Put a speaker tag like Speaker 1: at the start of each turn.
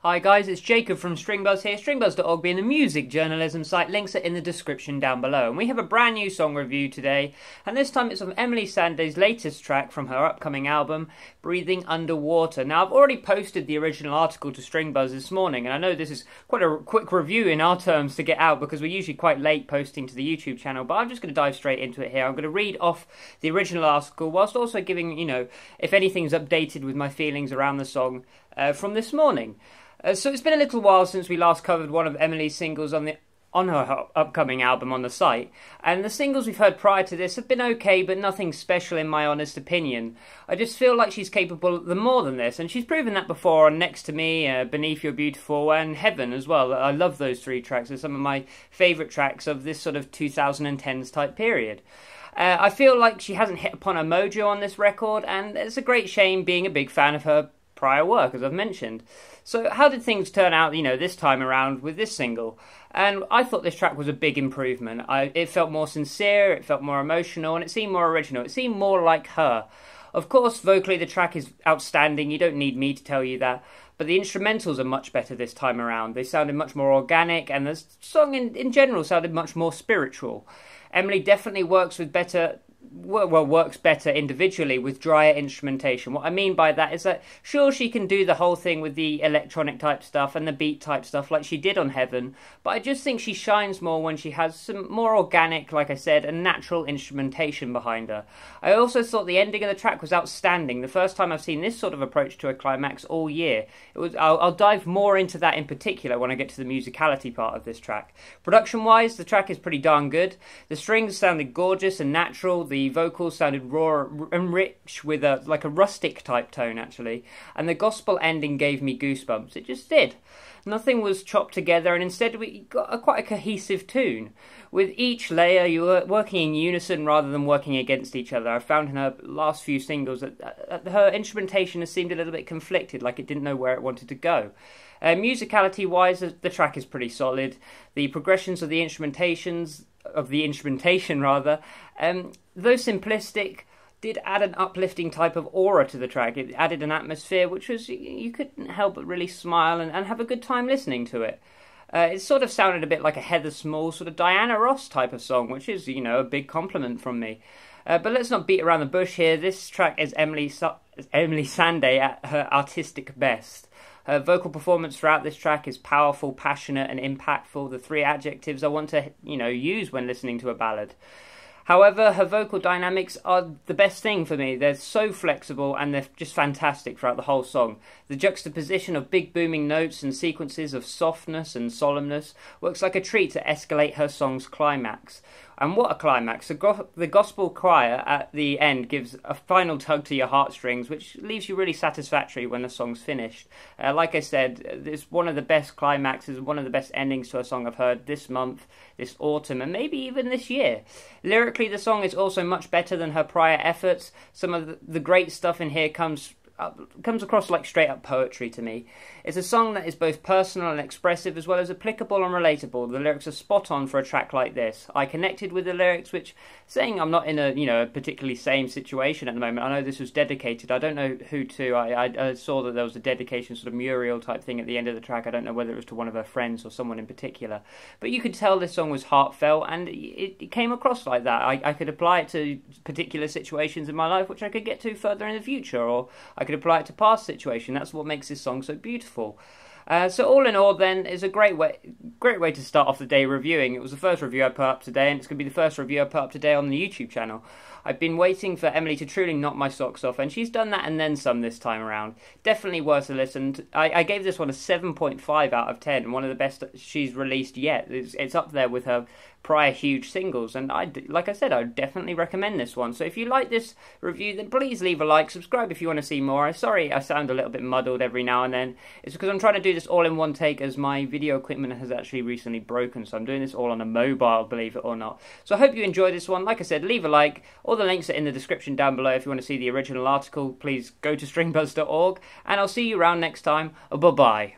Speaker 1: Hi guys, it's Jacob from Stringbuzz here, stringbuzz.org being the music journalism site. Links are in the description down below. And we have a brand new song review today, and this time it's of Emeli Sandé's latest track from her upcoming album, Breathing Underwater. Now, I've already posted the original article to Stringbuzz this morning, and I know this is quite a quick review in our terms to get out because we're usually quite late posting to the YouTube channel, but I'm just going to dive straight into it here. I'm going to read off the original article whilst also giving, if anything's updated with my feelings around the song from this morning. So it's been a little while since we last covered one of Emeli's singles on her upcoming album on the site, and the singles we've heard prior to this have been okay, but nothing special in my honest opinion. I just feel like she's capable of more than this, and she's proven that before on Next to Me, Beneath You're Beautiful, and Heaven as well. I love those three tracks. They're some of my favourite tracks of this sort of 2010s type period. I feel like she hasn't hit upon her mojo on this record, and it's a great shame being a big fan of her prior work, as I've mentioned. So how did things turn out, this time around with this single? And I thought this track was a big improvement. It felt more sincere, it felt more emotional, and it seemed more original. It seemed more like her. Of course, vocally the track is outstanding, you don't need me to tell you that, but the instrumentals are much better this time around. They sounded much more organic, and the song in general sounded much more spiritual. Emeli definitely works better individually with drier instrumentation. What I mean by that is that sure, she can do the whole thing with the electronic type stuff and the beat type stuff like she did on Heaven, but I just think she shines more when she has some more organic, like I said, and natural instrumentation behind her. I also thought the ending of the track was outstanding. The first time I've seen this sort of approach to a climax all year. I'll dive more into that in particular when I get to the musicality part of this track. Production wise, the track is pretty darn good. The strings sounded gorgeous and natural. The vocals sounded raw and rich with a rustic type tone actually, and the gospel ending gave me goosebumps. It just did. Nothing was chopped together, and instead we got quite a cohesive tune. With each layer you were working in unison rather than working against each other. I found in her last few singles that her instrumentation has seemed a little bit conflicted, like it didn't know where it wanted to go. Musicality wise, the track is pretty solid. The progressions of the instrumentation rather, though simplistic, did add an uplifting type of aura to the track. It added an atmosphere which was, you couldn't help but really smile and have a good time listening to it. It sort of sounded a bit like a Heather Small, sort of Diana Ross type of song, which is, a big compliment from me. But let's not beat around the bush here. This track is Emeli Sandé at her artistic best. Her vocal performance throughout this track is powerful, passionate, and impactful. The three adjectives I want to, use when listening to a ballad. However, her vocal dynamics are the best thing for me. They're so flexible and they're just fantastic throughout the whole song. The juxtaposition of big booming notes and sequences of softness and solemnness works like a treat to escalate her song's climax. And what a climax. The gospel choir at the end gives a final tug to your heartstrings, which leaves you really satisfactory when the song's finished. Like I said, it's one of the best climaxes, one of the best endings to a song I've heard this month, this autumn, and maybe even this year. Lyrically, the song is also much better than her prior efforts. Some of the great stuff in here comes across like straight up poetry to me. It's a song that is both personal and expressive as well as applicable and relatable. The lyrics are spot on for a track like this. I connected with the lyrics, which, saying I'm not in a particularly same situation at the moment. I know this was dedicated. I don't know who to. I saw that there was a dedication sort of mural type thing at the end of the track. I don't know whether it was to one of her friends or someone in particular. But you could tell this song was heartfelt, and it came across like that. I could apply it to particular situations in my life, which I could get to further in the future, or I could apply it to past situation. That's what makes this song so beautiful. So all in all then, it's a great way to start off the day reviewing. It was the first review I put up today, and it's going to be the first review I put up today on the YouTube channel. I've been waiting for Emeli to truly knock my socks off, and she's done that and then some this time around. Definitely worth a listen. I gave this one a 7.5 out of 10, one of the best she's released yet. It's up there with her prior huge singles, and like I said, I would definitely recommend this one. So if you like this review, then please leave a like, subscribe if you want to see more. Sorry I sound a little bit muddled every now and then. It's because I'm trying to do this all in one take, as my video equipment has actually recently broken, so I'm doing this all on a mobile, believe it or not. So I hope you enjoy this one. Like I said, leave a like. All the links are in the description down below. If you want to see the original article, please go to stringbuzz.org, and I'll see you around next time. Bye-bye.